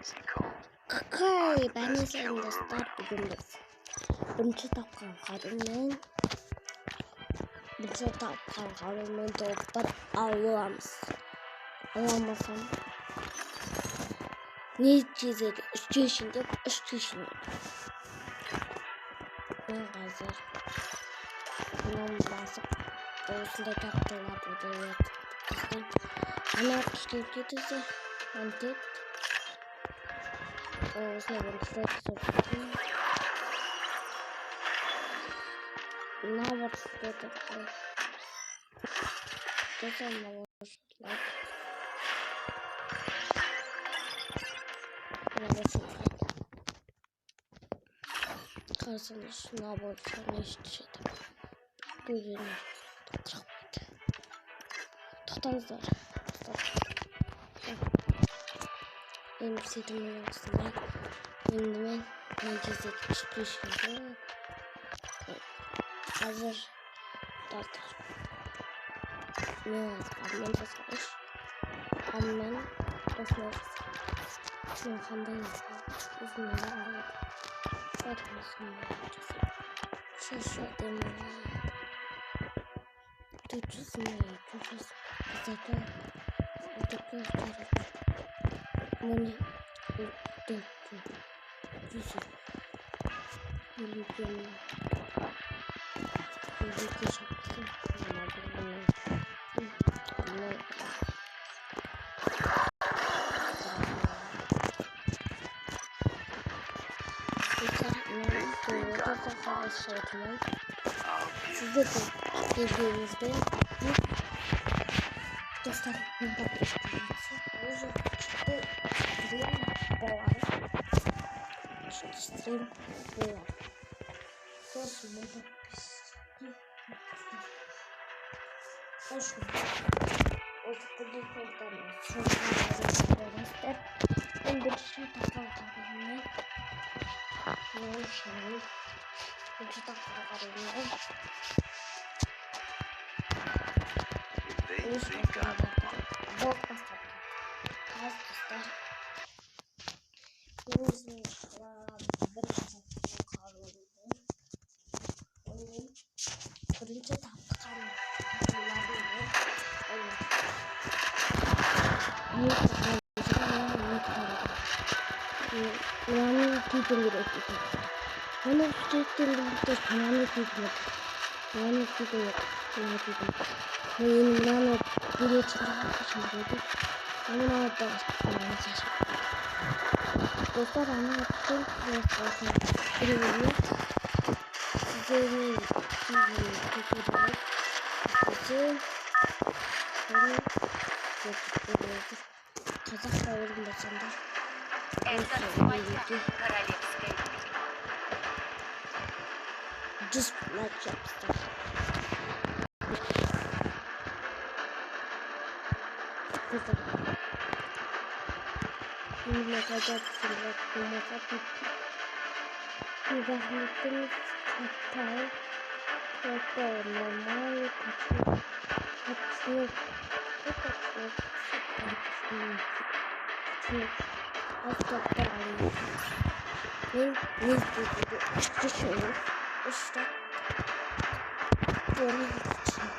Okey, ben de senin dostlar bugün de birinci tapkan karımın toplar alamazsam ne çizedi? 3 yaşında ben hazır bundan basıp orasında kaptılar burada yatırdım ana kişilik getirse antik orasında ben sürekli soktum ne var sürekli desem ne var karşısında şuna bakıyorum işte şeyde gözünü tutamadı tutanızlar benim istediğim aslında kendime merkez etmiş düşündüm hazır dostlar ne oldu ammen tasarış ammen dostlar şunu kandan yazdım uzunları aldım bakmasın şaşırdım tutusun zaten öteki bunu döktüm güzel yürüyorum şapkası size de girdiğinizde dostlar stream var. Birinci tapkan yani tüyden bir ekledim. Bana sürekli birlikte kanalını tüyden yani tüyden yok. Yani tüyden. Yani bir içinde ama ne yaptı? Dostlar anlattım. Size Kazak bağırım başında. Just like chopstick. Şimdi bakacaksın bak bu masa bitti. Bir rahmetimiz hatta normal kaçıyor. Hatta ben ne düşünüyorum? İşte böyle kaçıyor.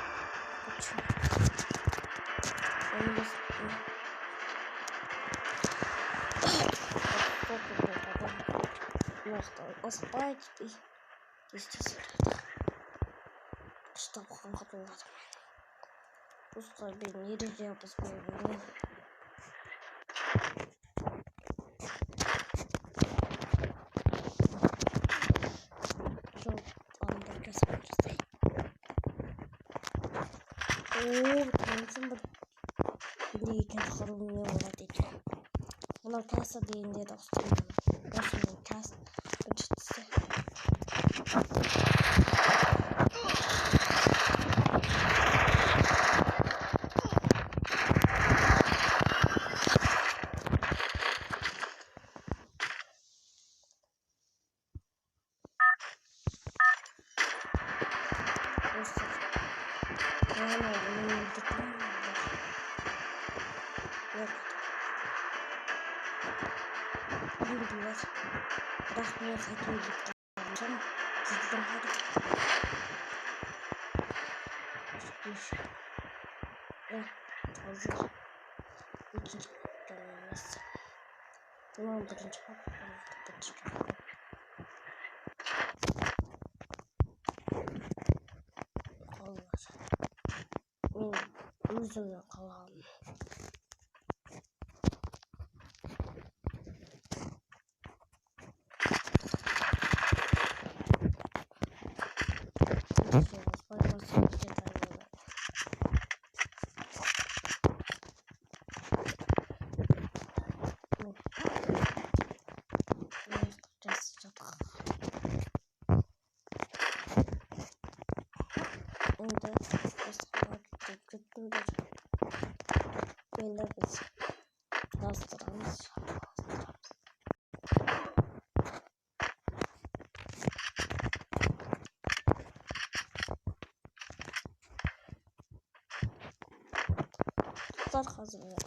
Оставить здесь что хватало. Просто не резал посмотрел. Что там только смотрит. О, там блин, хоромные воротики. Она касса деньги достала. Просто касса. Bildiler. Bırakmaya satıyor gitti. Ama sizden hadi. Hazır. İkinci dönemiz. Tamam, birinci yüzünden kalan. Bunda biz rastlarımız. Tutar kazanıyor.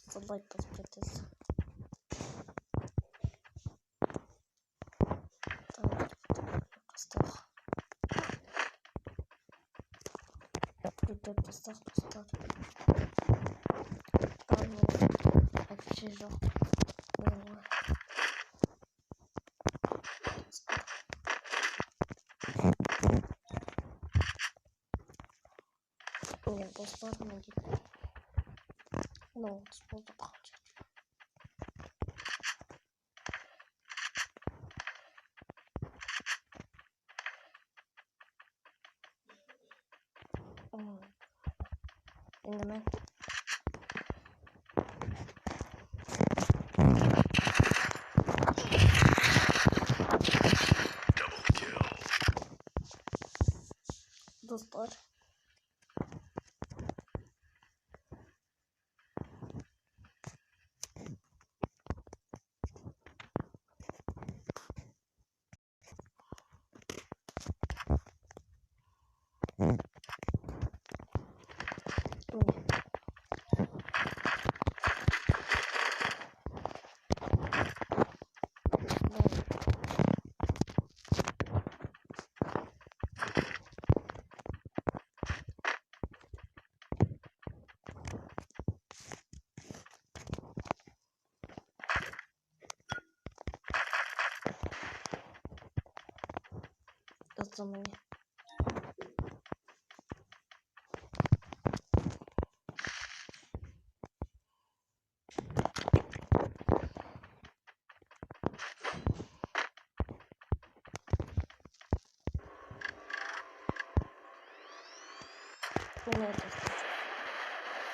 Sabah patates. Burada pıstak. Açacağım. Yine dostlar mı gitti? Ne oldu? Burada kalacak. Şimdi ben dostlar zamanı. Bu ne dostlar? Tamam.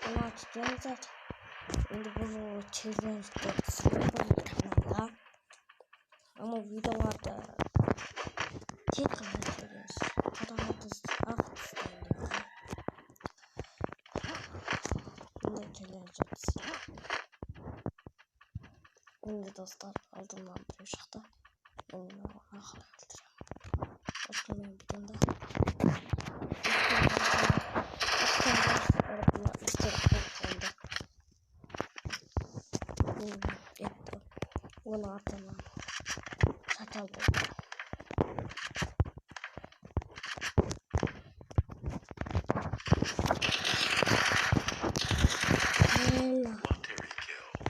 Bunu açacağım zaten. Şimdi bunu çizeceğiz. Kanalda. Ama videolarda tekrar açıyoruz. Kanalda istedim. Bunu geleceğiz. Şimdi dostlar aldım lan bu ışıkta. Onu kaldıracağım. Bakın bir tane daha. Bunu atalım. Çatal bu.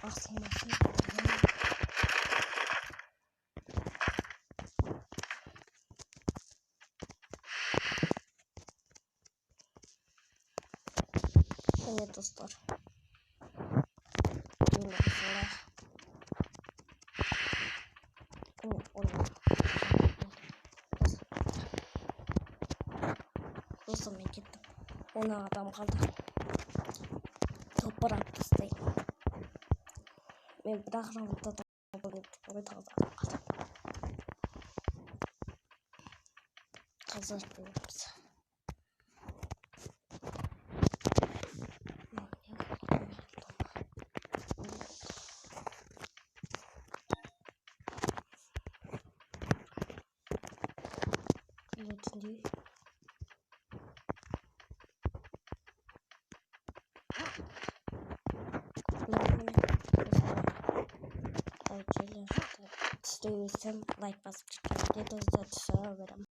Aslında evet dostlar. Bundan sonra dostum ben gittim. Ona adam kaldı. Toprak kıstayım. Ben bırakırım da böyle kaldı. Kazanıyoruz. Şimdi istiyorsam like basıp çıkıyor. Videoda dışarı veririm.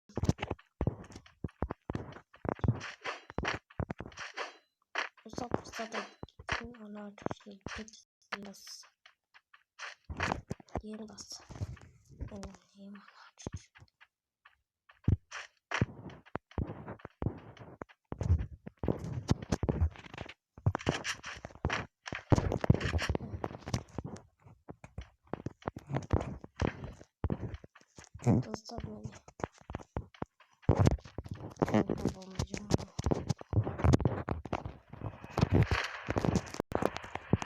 Zaten ana köşeyi bas. Yeni bas. Yeni ana köşeyi. Dostlar beni.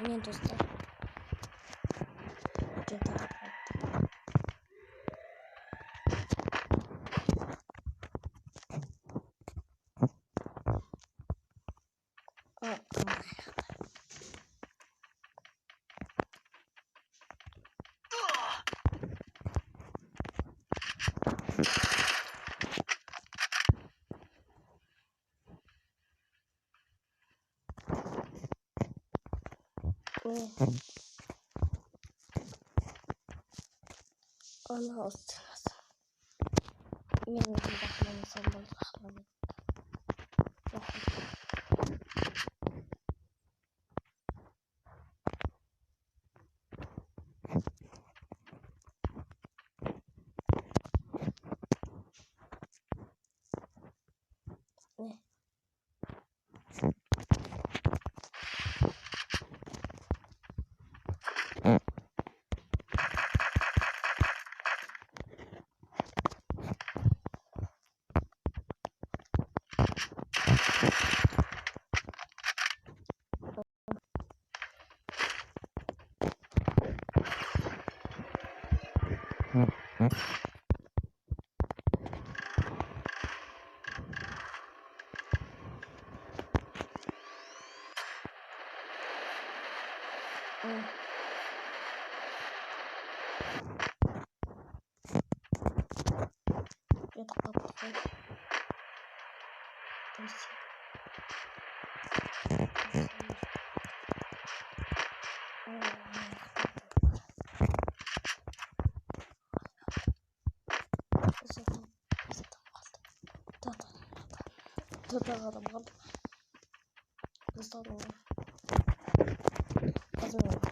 Yine dostlar. GTA yaptım. Ana olsunuz. Benim için bakmamı sanmam bakmamı. Ne? Yatak kapatayım. Adam kaldı. Kızlar mı? Kızmıyor.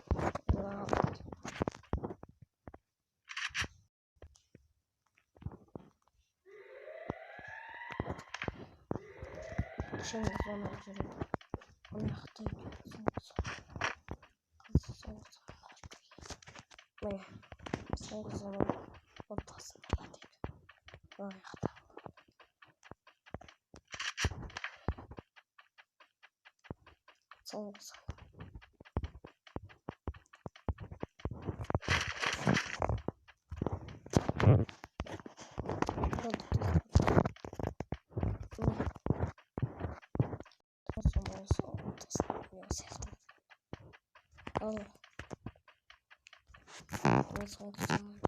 Şimdi sonra üzerine. Onu yaktayım. Ne? Son zaman ortasında yaktayım. Onu yaktayım. Son zaman. Son zaman.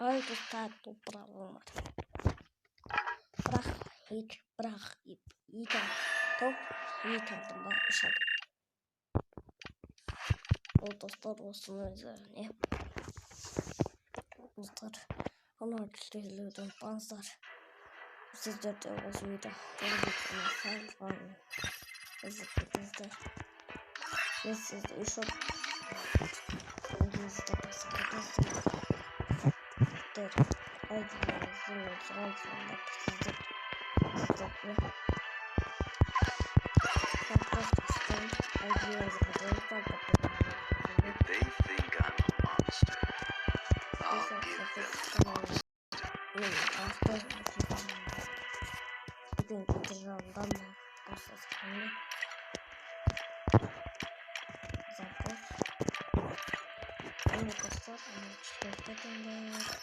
Haydi start toprağım var. Bırak hiç bırak iyi tamam. Top iyi tamam bak aşağıda. O dostlar olsun üzerine. Dostlar. Onlar güçlüydüm bazılar. Sizler de olsuydu. Gelecekten sen falan. Özürlüğünüzde. Ve siz de iş olup. İngilizce basabilirsiniz. Der. Aydınlarınızın sonrasında sizler. Sizler. If they think I'm a monster, I'll give them a monster. Bugün gideceğimden bu sesini zaten onu göster ama çıkartmadan da